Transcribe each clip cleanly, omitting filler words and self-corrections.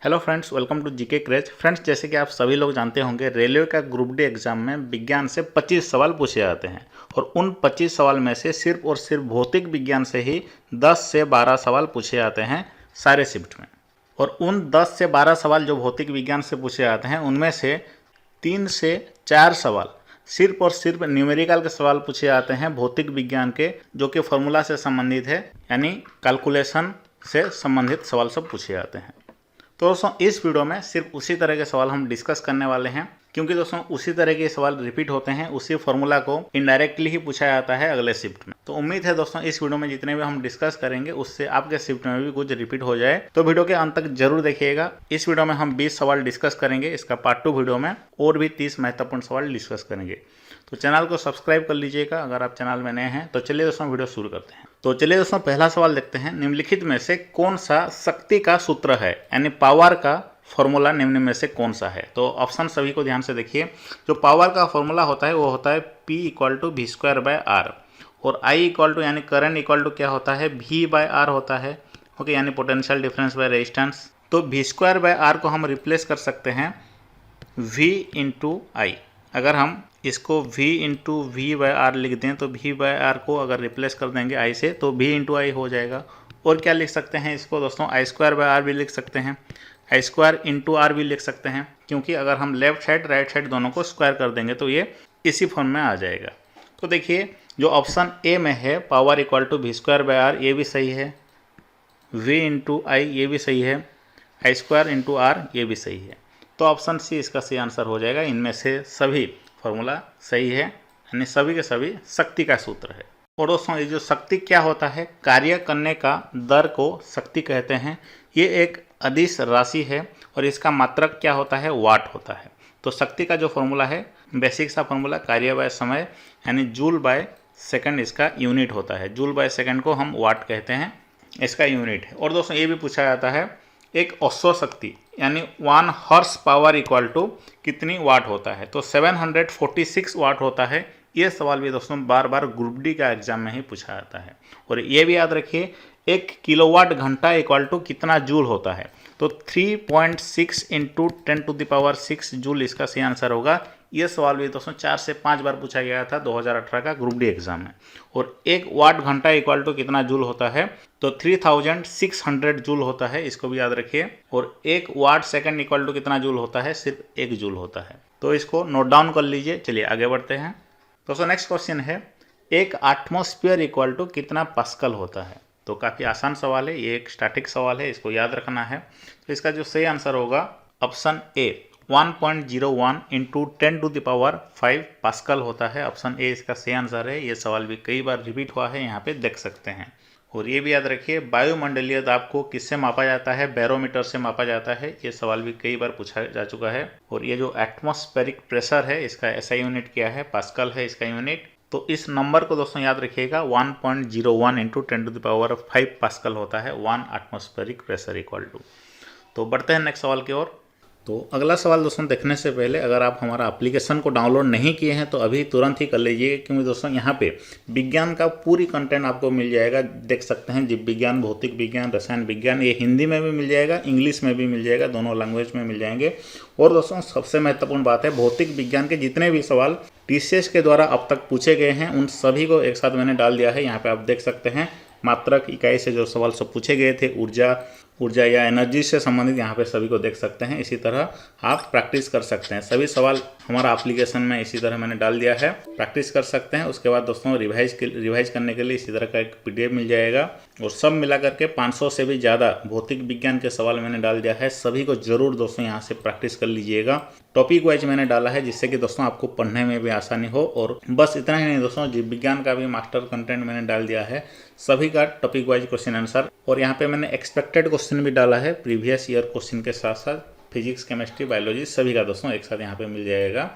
Hello friends, welcome to GK Craze. Friends, जैसे कि आप सभी लोग जानते होंगे, रेलवे का ग्रुप डी एग्जाम में विज्ञान से 25 सवाल पूछे जाते हैं और उन 25 सवाल में से सिर्फ और सिर्फ भौतिक विज्ञान से ही 10 से 12 सवाल पूछे जाते हैं सारे शिफ्ट में। और उन 10 से 12 सवाल जो भौतिक विज्ञान से पूछे जाते हैं उनमें से 3 से 4 सवाल सिर्फ और सिर्फ न्यूमेरिकल के सवाल पूछे जाते हैं भौतिक विज्ञान के, जो कि फॉर्मूला से संबंधित है, यानी कैलकुलेशन से संबंधित सवाल सब पूछे जाते हैं। तो दोस्तों, इस वीडियो में सिर्फ उसी तरह के सवाल हम डिस्कस करने वाले हैं, क्योंकि दोस्तों उसी तरह के सवाल रिपीट होते हैं, उसी फॉर्मूला को इनडायरेक्टली ही पूछा जाता है अगले शिफ्ट में। तो उम्मीद है दोस्तों इस वीडियो में जितने भी हम डिस्कस करेंगे उससे आपके शिफ्ट में भी कुछ रिपीट हो जाए। तो वीडियो के अंत तक जरूर देखिएगा। इस वीडियो में हम 20 सवाल डिस्कस करेंगे, इसका पार्ट 2 वीडियो में और भी 30 महत्वपूर्ण सवाल डिस्कस करेंगे। तो चैनल को सब्सक्राइब कर लीजिएगा अगर आप चैनल में नए हैं। तो चलिए दोस्तों वीडियो शुरू करते हैं। तो चलिए दोस्तों, पहला सवाल देखते हैं। निम्नलिखित में से कौन सा शक्ति का सूत्र है, यानी पावर का फॉर्मूला निम्न में से कौन सा है? तो ऑप्शन सभी को ध्यान से देखिए। जो पावर का फॉर्मूला होता है वो होता है P = v²/r और I = यानी करंट इक्वल टू क्या होता है, V/r होता है। ओके, यानी पोटेंशियल डिफरेंस बाय रेजिस्टेंस। तो v²/r को हम रिप्लेस कर सकते हैं V × I। अगर हम इसको V × v/r लिख दें तो v/r को अगर रिप्लेस कर देंगे I से तो v × I हो जाएगा। और क्या लिख सकते हैं इसको दोस्तों, I² भी लिख सकते हैं, I² × r भी लिख सकते हैं, क्योंकि अगर हम लेफ्ट साइड राइट साइड दोनों को स्क्वायर कर देंगे तो ये इसी फॉर्म में आ जाएगा। तो देखिए, जो ऑप्शन ए में है पावर = v²/r, ये भी सही है, V × I ये भी सही है, I² × r ये भी सही है। तो ऑप्शन सी इसका सही आंसर हो जाएगा। इनमें से सभी फॉर्मूला सही है, यानी सभी के सभी शक्ति का सूत्र है। और दोस्तों, ये जो शक्ति क्या होता है, कार्य करने का दर को शक्ति कहते हैं। ये एक अदिश राशि है और इसका मात्रक क्या होता है, वाट होता है। तो शक्ति का जो फॉर्मूला है, बेसिक सा फॉर्मूला, कार्य बाय समय यानी जूल/सेकंड इसका यूनिट होता है। जूल/सेकंड को हम वाट कहते हैं, इसका यूनिट है। और दोस्तों ये भी पूछा जाता है एक अश्व शक्ति यानी 1 हॉर्स पावर इक्वल टू कितनी वाट होता है, तो 746 वाट होता है। ये सवाल भी दोस्तों बार बार ग्रुप डी का एग्जाम में ही पूछा जाता है। और ये भी याद रखिए 1 किलोवाट घंटा इक्वल टू कितना जूल होता है, तो 3.6 × 10⁶ जूल इसका सही आंसर होगा। ये सवाल भी दोस्तों 4 से 5 बार पूछा गया था 2018 का ग्रुप डी एग्जाम में। और 1 वाट घंटा इक्वल टू कितना जूल होता है, तो 3600 जूल होता है, इसको भी याद रखिए। और 1 वाट सेकंड इक्वल टू कितना जूल होता है, सिर्फ 1 जूल होता है। तो इसको नोट डाउन कर लीजिए। चलिए आगे बढ़ते हैं। दोस्तों नेक्स्ट क्वेश्चन है, एक एटमॉस्फेयर इक्वल टू कितना पास्कल होता है? तो काफ़ी आसान सवाल है, ये एक स्टैटिक सवाल है, इसको याद रखना है। तो इसका जो सही आंसर होगा ऑप्शन ए 1.01 × 10⁵ पास्कल होता है। ऑप्शन ए इसका सही आंसर है। ये सवाल भी कई बार रिपीट हुआ है, यहाँ पे देख सकते हैं। और ये भी याद रखिए, वायुमंडलीय दाब को किससे मापा जाता है, बैरोमीटर से मापा जाता है। ये सवाल भी कई बार पूछा जा चुका है। और ये जो एटमॉस्फेरिक प्रेशर है इसका ऐसा यूनिट क्या है, पास्कल है इसका यूनिट। तो इस नंबर को दोस्तों याद रखिएगा, 1.01 × 10⁵ पास्कल होता है 1 एटमॉस्फेरिक प्रेशर इक्वल टू। तो बढ़ते हैं नेक्स्ट सवाल की ओर। तो अगला सवाल दोस्तों देखने से पहले अगर आप हमारा एप्लीकेशन को डाउनलोड नहीं किए हैं तो अभी तुरंत ही कर लीजिए, क्योंकि दोस्तों यहाँ पे विज्ञान का पूरी कंटेंट आपको मिल जाएगा। देख सकते हैं जीव विज्ञान, भौतिक विज्ञान, रसायन विज्ञान, ये हिंदी में भी मिल जाएगा, इंग्लिश में भी मिल जाएगा, दोनों लैंग्वेज में मिल जाएंगे। और दोस्तों सबसे महत्वपूर्ण बात है, भौतिक विज्ञान के जितने भी सवाल TCS के द्वारा अब तक पूछे गए हैं उन सभी को एक साथ मैंने डाल दिया है। यहाँ पे आप देख सकते हैं मात्रक इकाई से जो सवाल सब पूछे गए थे, ऊर्जा या एनर्जी से संबंधित, यहाँ पे सभी को देख सकते हैं। इसी तरह आप प्रैक्टिस कर सकते हैं। सभी सवाल हमारा एप्लीकेशन में इसी तरह मैंने डाल दिया है, प्रैक्टिस कर सकते हैं। उसके बाद दोस्तों रिवाइज करने के लिए इसी तरह का एक PDF मिल जाएगा। और सब मिला करके 500 से भी ज़्यादा भौतिक विज्ञान के सवाल मैंने डाल दिया है। सभी को जरूर दोस्तों यहाँ से प्रैक्टिस कर लीजिएगा। टॉपिक वाइज मैंने डाला है जिससे कि दोस्तों आपको पढ़ने में भी आसानी हो। और बस इतना ही नहीं दोस्तों, जीव विज्ञान का भी मास्टर कंटेंट मैंने डाल दिया है, सभी का टॉपिक वाइज क्वेश्चन आंसर। और यहाँ पे मैंने एक्सपेक्टेड क्वेश्चन भी डाला है, प्रीवियस ईयर क्वेश्चन के साथ साथ फिजिक्स, केमिस्ट्री, बायोलॉजी सभी का दोस्तों एक साथ यहाँ पे मिल जाएगा।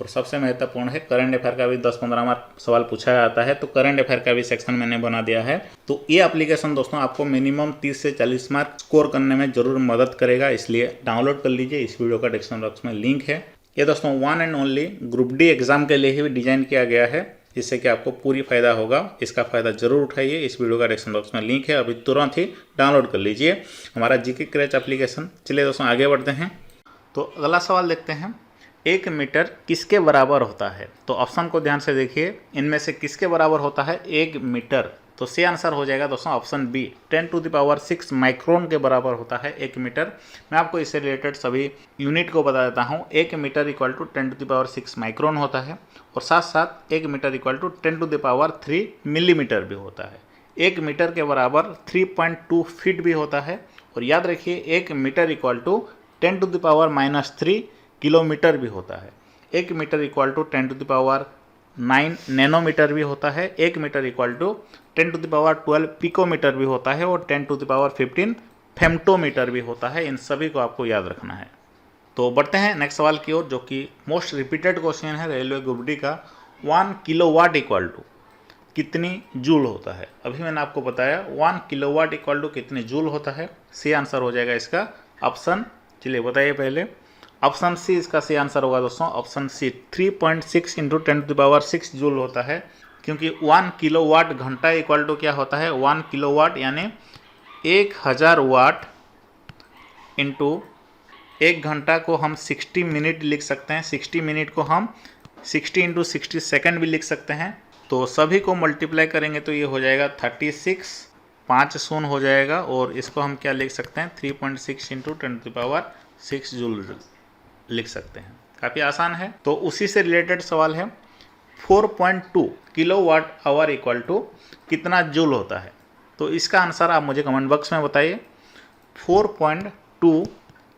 और सबसे महत्वपूर्ण है, करंट अफेयर का भी 10-15 मार्क सवाल पूछा जाता है, तो करंट अफेयर का भी सेक्शन मैंने बना दिया है। तो ये एप्लीकेशन दोस्तों आपको मिनिमम 30 से 40 मार्क स्कोर करने में जरूर मदद करेगा, इसलिए डाउनलोड कर लीजिए। इस वीडियो का डिस्क्रिप्शन बॉक्स में लिंक है। ये दोस्तों one and only group D exam के लिए ही डिजाइन किया गया है। जिससे कि आपको पूरी फ़ायदा होगा। इसका फ़ायदा ज़रूर उठाइए। इस वीडियो का डिस्क्रिप्शन बॉक्स में लिंक है, अभी तुरंत ही डाउनलोड कर लीजिए हमारा जीके क्रैच एप्लीकेशन। चलिए दोस्तों आगे बढ़ते हैं। तो अगला सवाल देखते हैं, 1 मीटर किसके बराबर होता है? तो ऑप्शन को ध्यान से देखिए, इनमें से किसके बराबर होता है 1 मीटर? तो सही आंसर हो जाएगा दोस्तों ऑप्शन बी, 10⁻6 माइक्रोन के बराबर होता है 1 मीटर। मैं आपको इससे रिलेटेड सभी यूनिट को बता देता हूँ। 1 मीटर इक्वल टू 10⁻6 माइक्रोन होता है और साथ साथ 1 मीटर इक्वल टू 10⁻3 मिलीमीटर भी होता है। 1 मीटर के बराबर 3.2 फीट भी होता है। और याद रखिए 1 मीटर इक्वल टू 10⁻³ किलोमीटर भी होता है। 1 मीटर इक्वल टू 10⁹ नैनोमीटर भी होता है। 1 मीटर इक्वल टू 10⁻12 पिकोमीटर भी होता है और 10⁻15 फेम्टोमीटर भी होता है। इन सभी को आपको याद रखना है। तो बढ़ते हैं नेक्स्ट सवाल की ओर, जो कि मोस्ट रिपीटेड क्वेश्चन है रेलवे ग्रुप डी का। 1 किलोवाट इक्वल टू कितनी जूल होता है? अभी मैंने आपको बताया 1 किलोवाट इक्वल टू कितनी जूल होता है। सी आंसर हो जाएगा इसका ऑप्शन, चलिए बताइए पहले। ऑप्शन सी इसका सही आंसर होगा दोस्तों, ऑप्शन सी 3.6 इंटू 10⁻6 जूल होता है। क्योंकि 1 किलोवाट घंटा इक्वल टू क्या होता है, 1 किलोवाट यानी 1000 वाट इंटू 1 घंटा को हम 60 मिनट लिख सकते हैं। 60 मिनट को हम 60 इंटू 60 सेकेंड भी लिख सकते हैं। तो सभी को मल्टीप्लाई करेंगे तो ये हो जाएगा 36, 5 शून्य हो जाएगा और इसको हम क्या लिख सकते हैं 3.6 इंटू 10⁻6 जूल लिख सकते हैं। काफ़ी आसान है। तो उसी से रिलेटेड सवाल है, 4.2 किलोवाट आवर इक्वल टू कितना जूल होता है? तो इसका आंसर आप मुझे कमेंट बॉक्स में बताइए। 4.2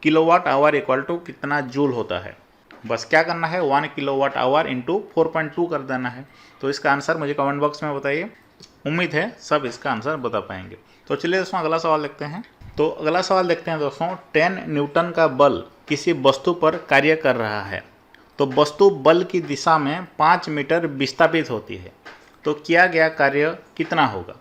किलोवाट आवर इक्वल टू कितना जूल होता है? बस क्या करना है, 1 किलोवाट आवर इंटू 4.2 कर देना है। तो इसका आंसर मुझे कमेंट बॉक्स में बताइए। उम्मीद है सब इसका आंसर बता पाएंगे। तो चलिए दोस्तों अगला सवाल देखते हैं। तो अगला सवाल देखते हैं दोस्तों, 10 न्यूटन का बल किसी वस्तु पर कार्य कर रहा है। तो वस्तु बल की दिशा में 5 मीटर विस्थापित होती है। तो किया गया कार्य कितना होगा?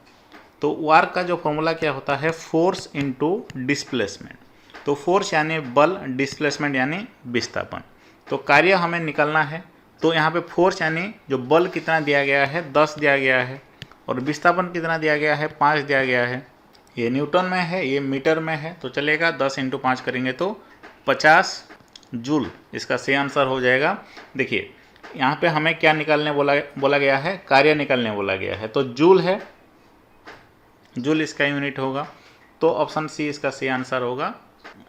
तो वार का जो फॉर्मूला क्या होता है, फोर्स इंटू डिस्प्लेसमेंट। तो फोर्स यानी बल, डिस्प्लेसमेंट यानी विस्थापन। तो कार्य हमें निकालना है। तो यहाँ पे फोर्स यानी जो बल कितना दिया गया है 10 दिया गया है और विस्थापन कितना दिया गया है 5 दिया गया है। ये न्यूटन में है, ये मीटर में है, तो चलेगा 10 इंटू 5 करेंगे तो 50 जूल इसका सही आंसर हो जाएगा। देखिए यहाँ पे हमें क्या निकालने बोला गया है, कार्य निकालने बोला गया है। तो जूल है, जूल इसका यूनिट होगा। तो ऑप्शन सी इसका सही आंसर होगा।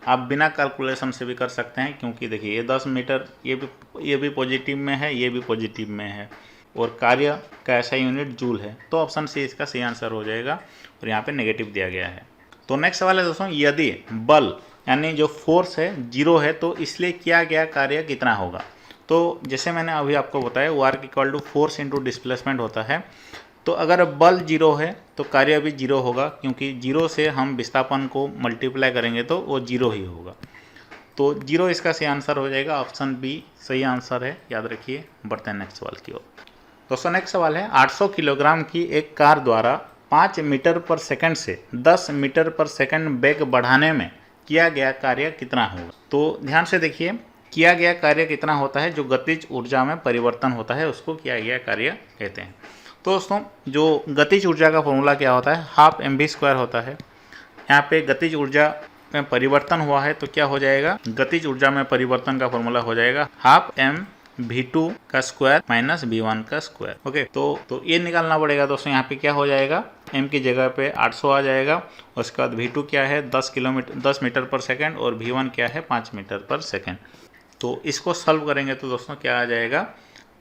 आप बिना कैलकुलेशन से भी कर सकते हैं, क्योंकि देखिए ये 10 मीटर ये भी पॉजिटिव में है, ये भी पॉजिटिव में है और कार्य का ऐसा यूनिट जूल है। तो ऑप्शन सी इसका सही आंसर हो जाएगा और यहाँ पे नेगेटिव दिया गया है। तो नेक्स्ट सवाल है दोस्तों, यदि बल यानी जो फोर्स है 0 है तो इसलिए किया गया कार्य कितना होगा? तो जैसे मैंने अभी आपको बताया work equal to force into displacement होता है। तो अगर बल 0 है तो कार्य भी 0 होगा, क्योंकि 0 से हम विस्थापन को मल्टीप्लाई करेंगे तो वो 0 ही होगा। तो 0 इसका सही आंसर हो जाएगा। ऑप्शन बी सही आंसर है, याद रखिए। बढ़ते हैं नेक्स्ट सवाल की ओर। दोस्तों नेक्स्ट सवाल है, 800 किलोग्राम की एक कार द्वारा 5 मीटर पर सेकंड से 10 मीटर पर सेकंड वेग बढ़ाने में किया गया कार्य कितना होगा? तो ध्यान से देखिए, किया गया कार्य कितना होता है, जो गतिज ऊर्जा में परिवर्तन होता है उसको किया गया कार्य कहते हैं। तो दोस्तों जो गतिज ऊर्जा का फॉर्मूला क्या होता है, ½ mv² होता है। यहाँ पे गतिज ऊर्जा में परिवर्तन हुआ है तो क्या हो जाएगा, गतिज ऊर्जा में परिवर्तन का फॉर्मूला हो जाएगा ½ mv2 का स्क्वायर माइनस v1 का स्क्वायर। ओके, तो ये निकालना पड़ेगा दोस्तों। यहाँ पे क्या हो जाएगा, m की जगह पे 800 आ जाएगा। उसके बाद v2 क्या है 10 मीटर पर सेकंड और v1 क्या है 5 मीटर पर सेकंड। तो इसको सॉल्व करेंगे तो दोस्तों क्या आ जाएगा,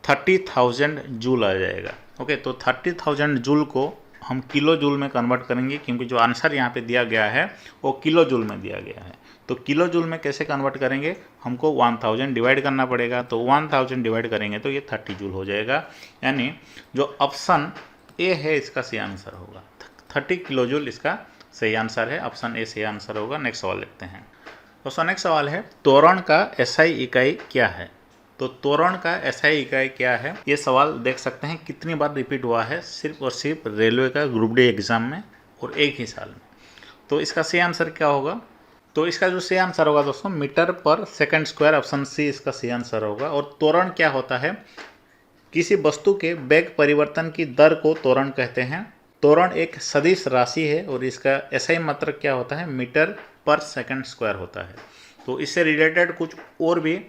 30,000 जूल आ जाएगा। ओके, तो 30,000 जूल को हम किलो जूल में कन्वर्ट करेंगे, क्योंकि जो आंसर यहाँ पे दिया गया है वो किलो जूल में दिया गया है। तो किलो जूल में कैसे कन्वर्ट करेंगे, हमको 1000 डिवाइड करना पड़ेगा। तो 1000 डिवाइड करेंगे तो ये 30 जूल हो जाएगा। यानी जो ऑप्शन ए है इसका सही आंसर होगा, 30 किलो जूल इसका सही आंसर है। ऑप्शन ए सही आंसर होगा। नेक्स्ट सवाल देखते हैं दोस्तों। नेक्स्ट सवाल है, त्वरण का एसआई इकाई क्या है? तो त्वरण का एसआई इकाई क्या है, ये सवाल देख सकते हैं कितनी बार रिपीट हुआ है, सिर्फ और सिर्फ रेलवे का ग्रुप डी एग्जाम में और एक ही साल में। तो इसका सही आंसर क्या होगा, तो इसका जो सही आंसर होगा दोस्तों मीटर पर सेकंड स्क्वायर। ऑप्शन सी इसका सही आंसर होगा। और त्वरण क्या होता है, किसी वस्तु के वेग परिवर्तन की दर को त्वरण कहते हैं। त्वरण एक सदिश राशि है और इसका SI मात्रक क्या होता है, मीटर पर सेकंड स्क्वायर होता है। तो इससे रिलेटेड कुछ और भी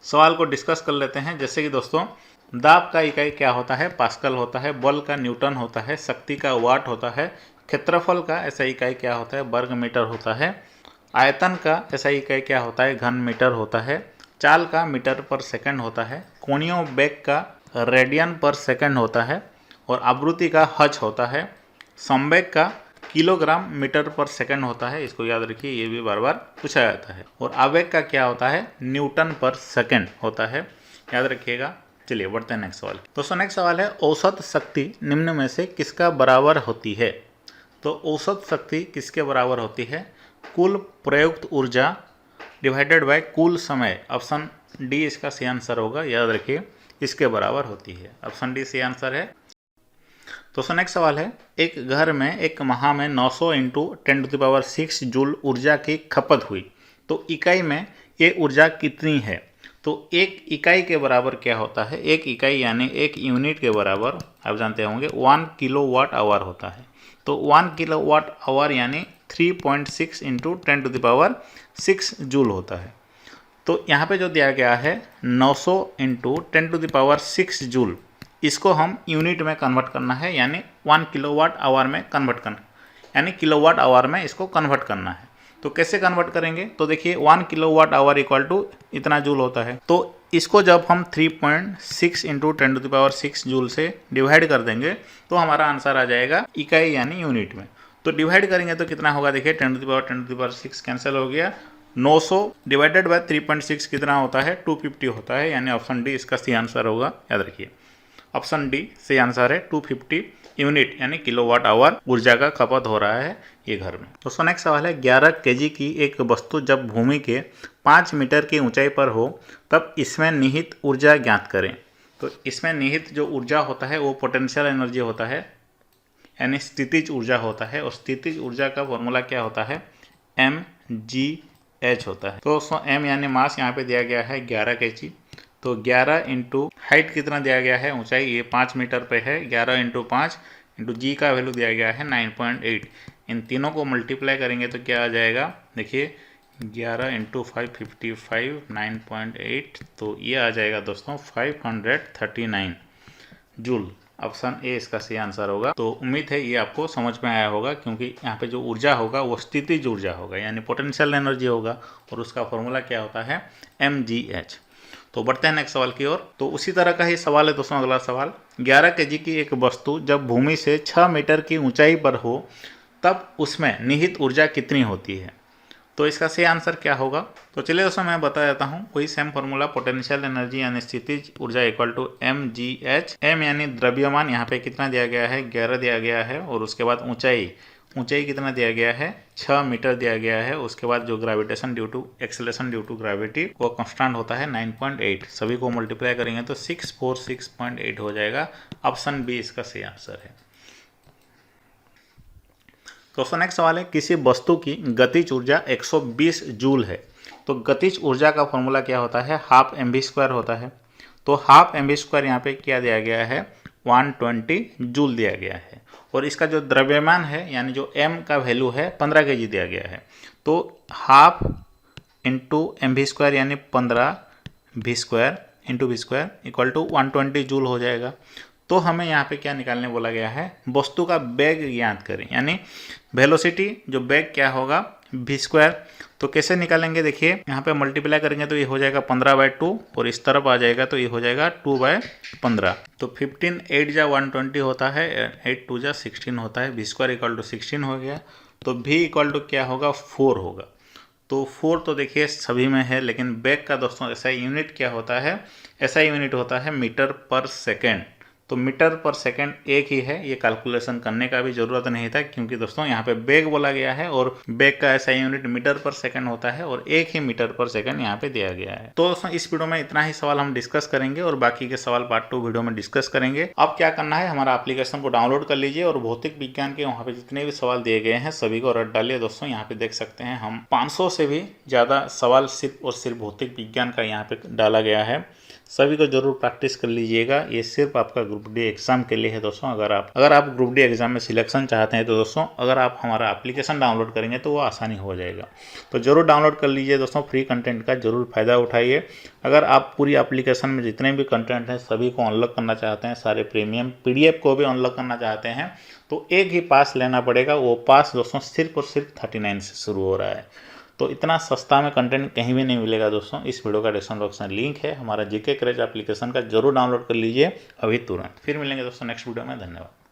सवाल को डिस्कस कर लेते हैं। जैसे कि दोस्तों, दाब का इकाई क्या होता है, पास्कल होता है। बल का न्यूटन होता है। शक्ति का वाट होता है। क्षेत्रफल का SI इकाई क्या होता है, वर्ग मीटर होता है। आयतन का SI इकाई क्या होता है, घन मीटर होता है। चाल का मीटर पर सेकंड होता है। कोणीय वेग का रेडियन पर सेकंड होता है। और आवृत्ति का हर्ट्ज होता है। संवेग का किलोग्राम मीटर पर सेकंड होता है। इसको याद रखिए, ये भी बार बार पूछा जाता है। और आवेग का क्या होता है, न्यूटन पर सेकंड होता है, याद रखिएगा। चलिए बढ़ते हैं नेक्स्ट सवाल। दोस्तों नेक्स्ट सवाल है, औसत शक्ति निम्न में से किसका बराबर होती है। तो औसत शक्ति किसके बराबर होती है, कुल प्रयुक्त ऊर्जा डिवाइडेड बाय कुल समय। ऑप्शन डी इसका सही आंसर होगा, याद रखिए, इसके बराबर होती है। ऑप्शन डी सही आंसर है। दोस्तों नेक्स्ट सवाल है, एक घर में एक माह में 900 × 10⁶ जूल ऊर्जा की खपत हुई, तो इकाई में ये ऊर्जा कितनी है। तो एक इकाई के बराबर क्या होता है, एक इकाई यानी एक यूनिट के बराबर आप जानते होंगे 1 किलोवाट आवर होता है। तो 1 किलोवाट आवर यानी 3.6 × 10⁶ जूल होता है। तो यहाँ पे जो दिया गया है 900 × 10⁶ जूल, इसको हम यूनिट में कन्वर्ट करना है, यानी 1 किलोवाट आवर में कन्वर्ट करना, यानी किलोवाट आवर में इसको कन्वर्ट करना है। तो कैसे कन्वर्ट करेंगे, तो देखिए 1 किलोवाट आवर इक्वल टू इतना जूल होता है। तो इसको जब हम 3.6 × 10⁶ जूल से डिवाइड कर देंगे तो हमारा आंसर आ जाएगा इकाई यानी यूनिट में। तो डिवाइड करेंगे तो कितना होगा, देखिए 10⁻10⁶ कैंसिल हो गया। 900 डिवाइडेड बाय 3.6 कितना होता है, 250 होता है, यानी ऑप्शन डी इसका सही आंसर होगा, याद रखिए। ऑप्शन डी सही आंसर है। 250 यूनिट यानी किलोवाट आवर ऊर्जा का खपत हो रहा है ये घर में। दोस्तों नेक्स्ट सवाल है, 11 kg की एक वस्तु जब भूमि के 5 मीटर की ऊंचाई पर हो तब इसमें निहित ऊर्जा ज्ञात करें। तो इसमें निहित जो ऊर्जा होता है वो पोटेंशियल एनर्जी होता है, यानी स्थितिज ऊर्जा होता है। और स्थितिज ऊर्जा का फॉर्मूला क्या होता है, mgh होता है। तो दोस्तों m यानी मास यहाँ पे दिया गया है 11 kg। तो 11 × हाइट कितना दिया गया है, ऊंचाई, ये 5 मीटर पे है। 11 × 5 × g का वैल्यू दिया गया है 9.8। इन तीनों को मल्टीप्लाई करेंगे तो क्या आ जाएगा, देखिए 11 × 5 55 9.8, तो ये आ जाएगा दोस्तों 539 जूल। ऑप्शन ए इसका सही आंसर होगा। तो उम्मीद है ये आपको समझ में आया होगा, क्योंकि यहाँ पे जो ऊर्जा होगा वो स्थितिज ऊर्जा होगा, यानी पोटेंशियल एनर्जी होगा, और उसका फॉर्मूला क्या होता है, mgh। तो बढ़ते हैं नेक्स्ट सवाल की ओर। तो उसी तरह का ही सवाल है दोस्तों अगला सवाल, 11 kg की एक वस्तु जब भूमि से 6 मीटर की ऊंचाई पर हो तब उसमें निहित ऊर्जा कितनी होती है। तो इसका सही आंसर क्या होगा, तो चलिए दोस्तों मैं बता देता हूँ। वही सेम फॉर्मूला, पोटेंशियल एनर्जी यानी स्थितिज ऊर्जा इक्वल टू mgh। m यानी द्रव्यमान, यहाँ पे कितना दिया गया है, 11 दिया गया है। और उसके बाद ऊंचाई, ऊंचाई कितना दिया गया है, 6 मीटर दिया गया है। उसके बाद जो gravitation due to acceleration due to gravity वो कांस्टेंट होता है 9.8। सभी को मल्टीप्लाई करेंगे तो 646.8 हो जाएगा। ऑप्शन बी इसका सही आंसर है। दोस्तों नेक्स्ट सवाल है, किसी वस्तु की गतिज ऊर्जा 120 जूल है, तो गतिज ऊर्जा का फॉर्मूला क्या होता है, हाफ mv² होता है। तो हाफ mv² यहाँ पे क्या दिया गया है, 120 जूल दिया गया है। और इसका जो द्रव्यमान है यानी जो m का वैल्यू है 15 kg दिया गया है। तो हाफ इंटू mv² यानी 15 v² into v² equal to 120 joule हो जाएगा। तो हमें यहाँ पे क्या निकालने बोला गया है, वस्तु का वेग ज्ञात करें, यानी वेलोसिटी जो वेग क्या होगा v²। तो कैसे निकालेंगे, देखिए यहाँ पे मल्टीप्लाई करेंगे तो ये हो जाएगा 15/2, और इस तरफ आ जाएगा तो ये हो जाएगा 2/15। तो 15 8 जा 120 होता है, 8 2 जा 16 होता है, v² इक्वल टू 16 हो गया। तो v इक्वल टू क्या होगा, 4 होगा। तो 4 तो देखिए सभी में है, लेकिन वेग का दोस्तों ऐसा यूनिट क्या होता है, ऐसा यूनिट होता है मीटर पर सेकेंड। तो मीटर पर सेकंड एक ही है, ये कैलकुलेशन करने का भी ज़रूरत नहीं था, क्योंकि दोस्तों यहाँ पे बेग बोला गया है और बेग का ऐसा यूनिट मीटर पर सेकंड होता है, और एक ही मीटर पर सेकंड यहाँ पे दिया गया है। तो दोस्तों इस वीडियो में इतना ही सवाल हम डिस्कस करेंगे, और बाकी के सवाल पार्ट 2 वीडियो में डिस्कस करेंगे। अब क्या करना है, हमारा एप्लीकेशन को डाउनलोड कर लीजिए, और भौतिक विज्ञान के वहाँ पे जितने भी सवाल दिए गए हैं सभी को रट डालिए। दोस्तों यहाँ पे देख सकते हैं हम 500 से भी ज़्यादा सवाल सिर्फ और सिर्फ भौतिक विज्ञान का यहाँ पे डाला गया है। सभी को जरूर प्रैक्टिस कर लीजिएगा। ये सिर्फ आपका ग्रुप डी एग्जाम के लिए है दोस्तों। अगर आप ग्रुप डी एग्जाम में सिलेक्शन चाहते हैं तो दोस्तों अगर आप हमारा एप्लीकेशन डाउनलोड करेंगे तो वो आसानी हो जाएगा। तो जरूर डाउनलोड कर लीजिए दोस्तों, फ्री कंटेंट का जरूर फ़ायदा उठाइए। अगर आप पूरी एप्लीकेशन में जितने भी कंटेंट हैं सभी को अनलॉक करना चाहते हैं, सारे प्रीमियम PDF को भी अनलॉक करना चाहते हैं, तो एक ही पास लेना पड़ेगा। वो पास दोस्तों सिर्फ और सिर्फ 39 से शुरू हो रहा है। तो इतना सस्ता में कंटेंट कहीं भी नहीं मिलेगा दोस्तों। इस वीडियो का डिस्क्रिप्शन बॉक्स में लिंक है हमारा जीके क्रेज एप्लीकेशन का, जरूर डाउनलोड कर लीजिए अभी तुरंत। फिर मिलेंगे दोस्तों नेक्स्ट वीडियो में। धन्यवाद।